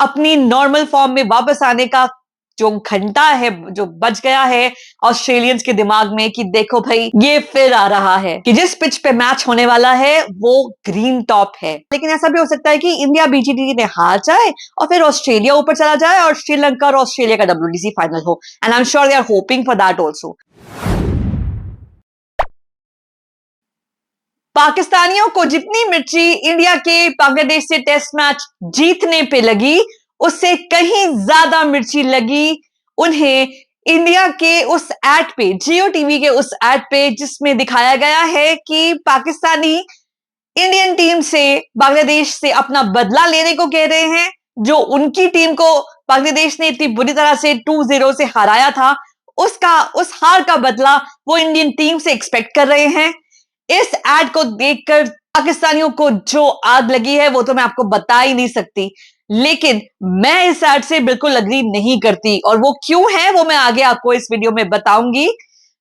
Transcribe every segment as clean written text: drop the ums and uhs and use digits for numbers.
अपनी normal form में वापस आने का जो घंटा है, जो बज गया है ऑस्ट्रेलियंस के दिमाग में कि देखो भाई ये फिर आ रहा है कि जिस पिच पे मैच होने वाला है वो ग्रीन टॉप है। लेकिन ऐसा भी हो सकता है कि इंडिया बीजीटी ने हार जाए और फिर ऑस्ट्रेलिया ऊपर चला जाए और श्रीलंका और ऑस्ट्रेलिया का WTC फाइनल हो, and I am sure they are hoping for that also. पाकिस्तानियों को जितनी मिर्ची इंडिया के बांग्लादेश से टेस्ट मैच जीतने पे लगी, उससे कहीं ज्यादा मिर्ची लगी उन्हें इंडिया के उस एड पे, जियो टीवी के उस एड पे, जिसमें दिखाया गया है कि पाकिस्तानी इंडियन टीम से, बांग्लादेश से अपना बदला लेने को कह रहे हैं। जो उनकी टीम को बांग्लादेश ने इतनी बुरी तरह से 2-0 से हराया था, उस हार का बदला वो इंडियन टीम से एक्सपेक्ट कर रहे हैं। इस एड को देखकर पाकिस्तानियों को जो आग लगी है वो तो मैं आपको बता ही नहीं सकती, लेकिन मैं इस एड से बिल्कुल अग्री नहीं करती, और वो क्यों है वो मैं आगे आपको इस वीडियो में बताऊंगी।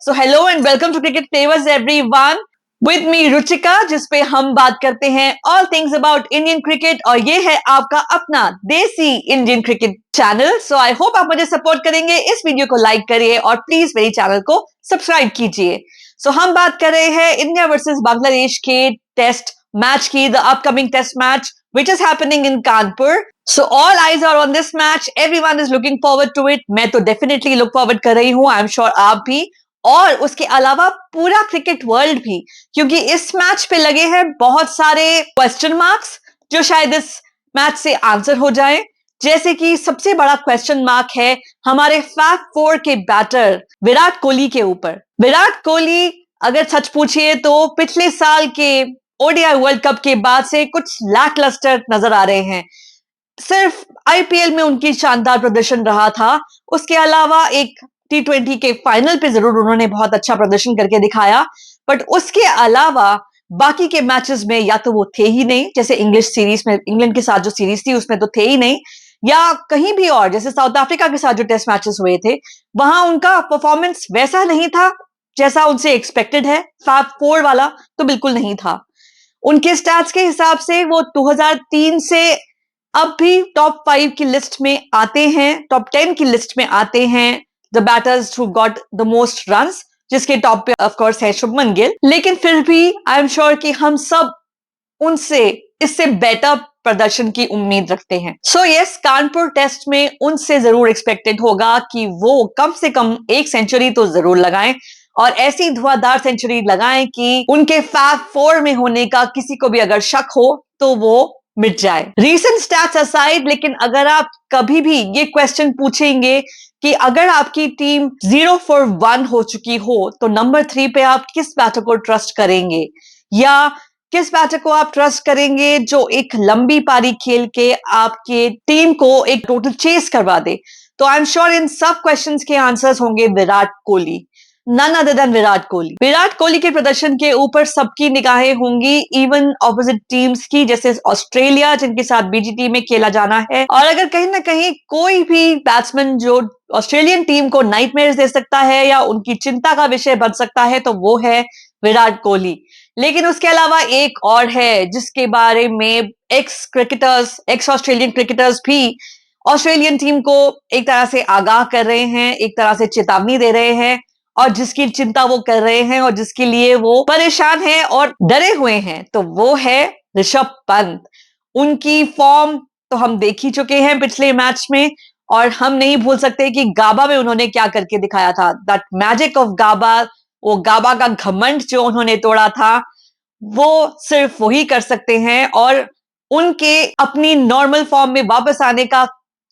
So hello and welcome to cricket flavours everyone, with me Ruchika, जिसपे हम बात करते हैं all things about Indian cricket, और ये है आपका अपना desi Indian cricket channel. So I hope आप मुझे सपोर्ट करेंगे। इस वीडियो को लाइक करिए और प्लीज मेरे चैनल को सब्सक्राइब कीजिए। सो हम बात कर रहे हैं इंडिया वर्सेस बांग्लादेश के टेस्ट मैच की, the upcoming test match which is happening in Kanpur. So all eyes are on this match. Everyone is looking forward to it. मैं तो definitely look forward कर रही हूँ, I'm sure आप भी, और उसके अलावा पूरा क्रिकेट वर्ल्ड भी, क्योंकि इस मैच पे लगे हैं बहुत सारे क्वेश्चन मार्क्स जो शायद इस मैच से आंसर हो जाएं। जैसे कि सबसे बड़ा क्वेश्चन मार्क है हमारे फैब 4 के बैटर विराट कोहली के ऊपर। विराट कोहली अगर सच पूछिए तो पिछले साल के ओडीआई वर्ल्ड कप के बाद से कुछ लैकलस्टर नजर आ रहे हैं। सिर्फ आईपीएल में उनकी शानदार प्रदर्शन रहा था, उसके अलावा एक T20 के फाइनल पे जरूर उन्होंने बहुत अच्छा प्रदर्शन करके दिखाया, बट उसके अलावा बाकी के मैचेस में या तो वो थे ही नहीं, जैसे इंग्लिश सीरीज में इंग्लैंड के साथ जो सीरीज थी उसमें तो थे ही नहीं, या कहीं भी और जैसे साउथ अफ्रीका के साथ जो टेस्ट मैचेस हुए थे वहां उनका परफॉर्मेंस वैसा नहीं था जैसा उनसे एक्सपेक्टेड है। फैब 4 वाला तो बिल्कुल नहीं था। उनके स्टैट्स के हिसाब से वो 2003 से अब भी टॉप 5 की लिस्ट में आते हैं, टॉप 10 की लिस्ट में आते हैं, the batters who got the most runs, जिसके टॉप पे ऑफ कोर्स है शुभमन गिल। लेकिन फिर भी आई एम श्योर कि हम सब उनसे इससे बेटर प्रदर्शन की उम्मीद रखते हैं। सो यस, कानपुर टेस्ट में उनसे जरूर एक्सपेक्टेड होगा कि वो कम से कम एक सेंचुरी तो जरूर लगाएं, और ऐसी धुआंधार सेंचुरी लगाएं कि उनके फैब 4 में होने का किसी को भी अगर शक हो तो वो मिट जाए। रीसेंट स्टैट्स असाइड, लेकिन अगर आप कभी भी ये क्वेश्चन पूछेंगे कि अगर आपकी टीम 0 for 1 हो चुकी हो तो नंबर 3 पे आप किस बैटर को ट्रस्ट करेंगे, या किस बैटर को आप ट्रस्ट करेंगे जो एक लंबी पारी खेल के आपके टीम को एक टोटल चेस करवा दे, तो आई एम श्योर इन सब क्वेश्चंस के आंसर्स होंगे Virat Kohli, none other than Virat Kohli. Virat Kohli के प्रदर्शन के ऊपर सबकी निगाहें होंगी, इवन ऑपोजिट टीम्स की, जैसे ऑस्ट्रेलिया जिनके साथ बीजीटी में खेला जाना है। और अगर कहीं ना कहीं कोई भी बैट्समैन जो ऑस्ट्रेलियन टीम को नाइटमेयर्स दे सकता है या उनकी चिंता का विषय बन सकता है तो वो है विराट कोहली। लेकिन उसके अलावा एक और है जिसके बारे में x cricketers, x Australian cricketers भी ऑस्ट्रेलियन टीम को एक तरह से आगाह कर रहे हैं, एक तरह से चेतावनी दे रहे हैं, और जिसकी चिंता वो कर रहे हैं और जिसके लिए वो परेशान हैं और डरे हुए हैं, तो वो है ऋषभ पंत। उनकी फॉर्म तो हम देख ही चुके हैं पिछले मैच में, और हम नहीं भूल सकते कि गाबा में उन्होंने क्या करके दिखाया था। दैट मैजिक ऑफ गाबा, वो गाबा का घमंड जो उन्होंने तोड़ा था, वो सिर्फ वही कर सकते हैं, और उनके अपनी नॉर्मल फॉर्म में वापस आने का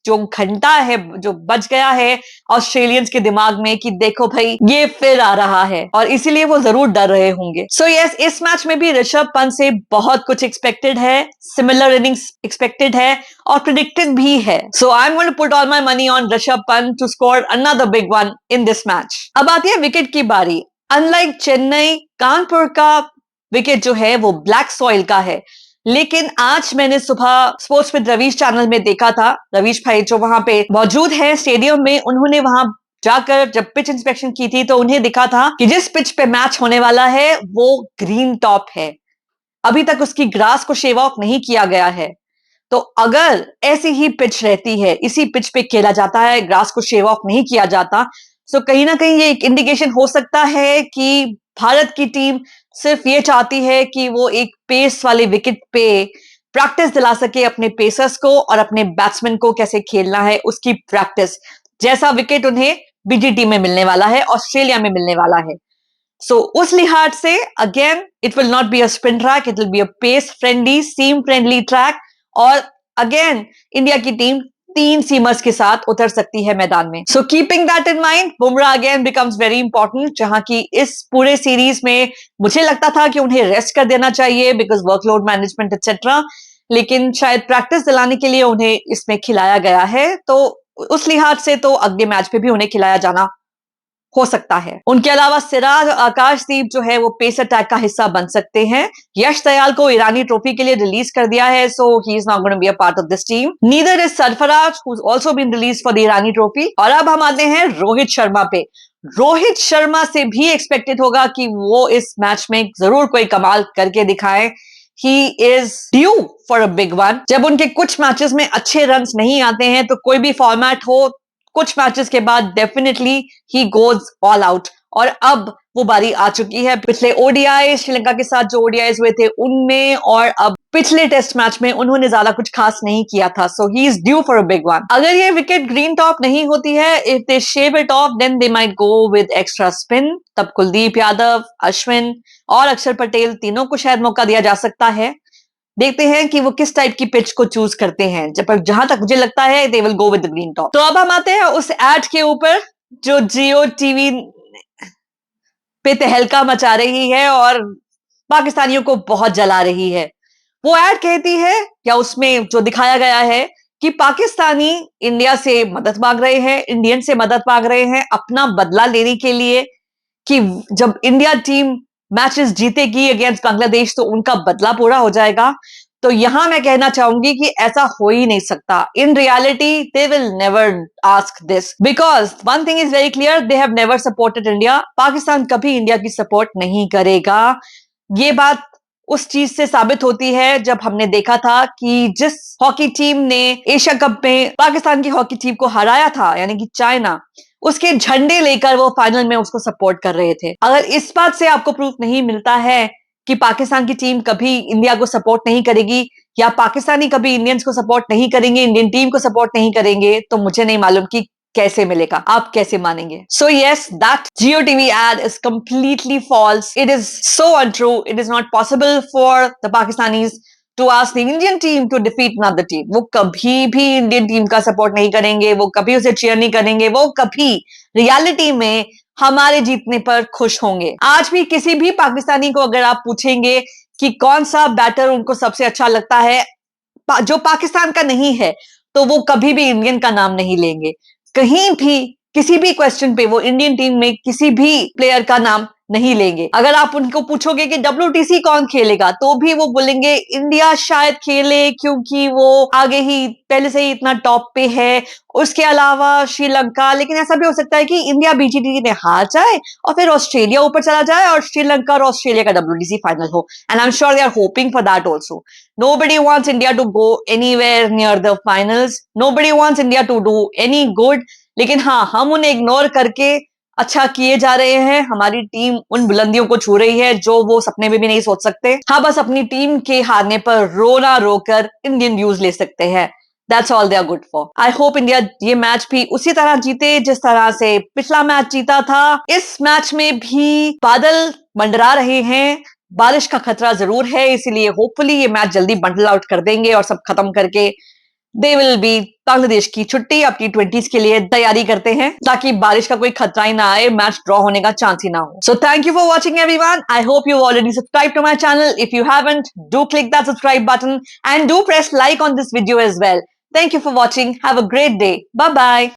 जो घंटा है, जो बज गया है ऑस्ट्रेलियंस के दिमाग में कि देखो भाई ये फिर आ रहा है, और इसीलिए वो जरूर डर रहे होंगे। सो यस, इस मैच में भी ऋषभ पंत से बहुत कुछ एक्सपेक्टेड है, सिमिलर इनिंग्स एक्सपेक्टेड है और प्रिडिक्टेड भी है। So I am going to put all my money on Rishabh Pant to score another big one in this match. अब आती है विकेट की बारी। अनलाइक चेन्नई, कानपुर का विकेट जो है वो ब्लैक सॉइल का है, लेकिन आज मैंने सुबह स्पोर्ट्स विद रवीश चैनल में देखा था, रवीश भाई जो वहां पे मौजूद है स्टेडियम में, उन्होंने वहां जाकर जब पिच इंस्पेक्शन की थी तो उन्हें दिखा था कि जिस पिच पे मैच होने वाला है वो ग्रीन टॉप है, अभी तक उसकी ग्रास को शेव ऑफ नहीं किया गया है। तो अगर ऐसी ही पिच रहती है, इसी पिच पे खेला जाता है, ग्रास को शेव ऑफ नहीं किया जाता, तो कहीं ना कहीं ये एक इंडिकेशन हो सकता है कि भारत की टीम सिर्फ ये चाहती है कि वो एक पेस वाले विकेट पे प्रैक्टिस दिला सके अपने पेसर्स को और अपने बैट्समैन को कैसे खेलना है उसकी प्रैक्टिस, जैसा विकेट उन्हें बीजीटी में मिलने वाला है, ऑस्ट्रेलिया में मिलने वाला है। सो उस लिहाज से again it will not be a spin track, it will be a pace friendly, seam friendly track. और अगेन इंडिया की टीम 3 सीमर्स के साथ उतर सकती है मैदान में। So keeping that in mind, Bumrah again becomes very important, जहां की इस पूरे सीरीज में मुझे लगता था कि उन्हें रेस्ट कर देना चाहिए बिकॉज वर्कलोड मैनेजमेंट एक्सेट्रा, लेकिन शायद प्रैक्टिस दिलाने के लिए उन्हें इसमें खिलाया गया है, तो उस लिहाज से तो अगले मैच पे भी उन्हें खिलाया जाना हो सकता है। उनके अलावा सिराज और आकाशदीप जो है वो पेस अटैक का हिस्सा बन सकते हैं। यश दयाल को ईरानी ट्रॉफी के लिए रिलीज कर दिया है, so he is not going to be a part of this team. Neither is Sarfaraz who is also been release for the Irani Trophy. और अब हम आते हैं रोहित शर्मा पे। रोहित शर्मा से भी एक्सपेक्टेड होगा कि वो इस मैच में जरूर कोई कमाल करके दिखाएं। He is due for a big one. जब उनके कुछ मैचेस में अच्छे रन्स नहीं आते हैं, तो कोई भी फॉर्मेट हो, कुछ मैचेस के बाद definitely he goes all out. और अब वो बारी आ चुकी है। पिछले ओडीआई श्रीलंका के साथ जो ओडीआईज हुए थे उनमें, और अब पिछले टेस्ट मैच में उन्होंने ज्यादा कुछ खास नहीं किया था। So he is due for a big one. अगर ये विकेट ग्रीन टॉप नहीं होती है, if they shave it off, then they might go with extra spin. तब कुलदीप यादव, अश्विन और अक्षर पटेल तीनों को शायद मौका दिया जा सकता है। देखते हैं कि वो किस टाइप की पिच को चूज करते हैं। जहां तक मुझे लगता है they will go with green top. तो अब हम आते हैं उस एड के ऊपर जो जियो टीवी पे तहलका मचा रही है और पाकिस्तानियों को बहुत जला रही है। वो एड कहती है, या उसमें जो दिखाया गया है, कि पाकिस्तानी इंडिया से मदद मांग रहे हैं, इंडियन से मदद मांग रहे हैं अपना बदला लेने के लिए, कि जब इंडिया टीम मैचेस जीतेगी अगेंस्ट बांग्लादेश तो उनका बदला पूरा हो जाएगा। तो यहां मैं कहना चाहूंगी कि ऐसा हो ही नहीं सकता। In reality they will never ask this, because one thing is very clear, they have never supported India. Pakistan कभी इंडिया की सपोर्ट नहीं करेगा। ये बात उस चीज से साबित होती है जब हमने देखा था कि जिस हॉकी टीम ने एशिया कप में पाकिस्तान की हॉकी टीम को हराया था, यानी कि चाइना, उसके झंडे लेकर वो फाइनल में उसको सपोर्ट कर रहे थे। अगर इस बात से आपको प्रूफ नहीं मिलता है कि पाकिस्तान की टीम कभी इंडिया को सपोर्ट नहीं करेगी, या पाकिस्तानी कभी इंडियंस को सपोर्ट नहीं करेंगे, इंडियन टीम को सपोर्ट नहीं करेंगे, तो मुझे नहीं मालूम कि कैसे मिलेगा, आप कैसे मानेंगे। So yes, that Jio TV ad is completely false. It is so untrue. It is not possible for the Pakistanis to ask the Indian team to defeat another team. वो कभी भी इंडियन टीम का सपोर्ट नहीं करेंगे, वो कभी उसे चीयर नहीं करेंगे, वो कभी रियलिटी में हमारे जीतने पर खुश होंगे। आज भी किसी भी पाकिस्तानी को अगर आप पूछेंगे कि कौन सा बैटर उनको सबसे अच्छा लगता है जो पाकिस्तान का नहीं है, तो वो कभी भी इंडियन का नाम नहीं लेंगे। कहीं भी किसी भी क्वेश्चन पे वो इंडियन टीम में किसी भी प्लेयर का नाम नहीं लेंगे। अगर आप उनको पूछोगे कि WTC कौन खेलेगा, तो भी वो बोलेंगे इंडिया शायद खेले क्योंकि वो आगे ही पहले से ही इतना टॉप पे है। उसके अलावा श्रीलंका, लेकिन ऐसा भी हो सकता है कि इंडिया BGT में हार जाए और फिर ऑस्ट्रेलिया ऊपर चला जाए और श्रीलंका और ऑस्ट्रेलिया का WTC फाइनल हो। And I am sure they are hoping for that also. Nobody wants India to go anywhere near the finals. Nobody wants India to do any good. लेकिन हाँ, हम उन्हें इग्नोर करके अच्छा किए जा रहे हैं। हमारी टीम उन बुलंदियों को छू रही है जो वो सपने में भी नहीं सोच सकते। हाँ, बस अपनी टीम के हारने पर रोना रोकर इंडियन व्यूज ले सकते हैं। That's all they are good for. I hope India ये मैच भी उसी तरह जीते जिस तरह से पिछला मैच जीता था। इस मैच में भी बादल मंडरा रहे हैं, बारिश का खतरा जरूर है, इसीलिए होपफुली ये मैच जल्दी बंडल आउट कर देंगे और सब खत्म करके दे विल बी बांग्लादेश की छुट्टी। अब T20s के लिए तैयारी करते हैं ताकि बारिश का कोई खतरा ही ना आए, मैच ड्रॉ होने का चांस ही ना हो। So thank you for watching everyone. I hope you already subscribe to my channel. If you haven't, do click that subscribe button and do press like on this video as well. Thank you for watching. Have a great day. Bye bye.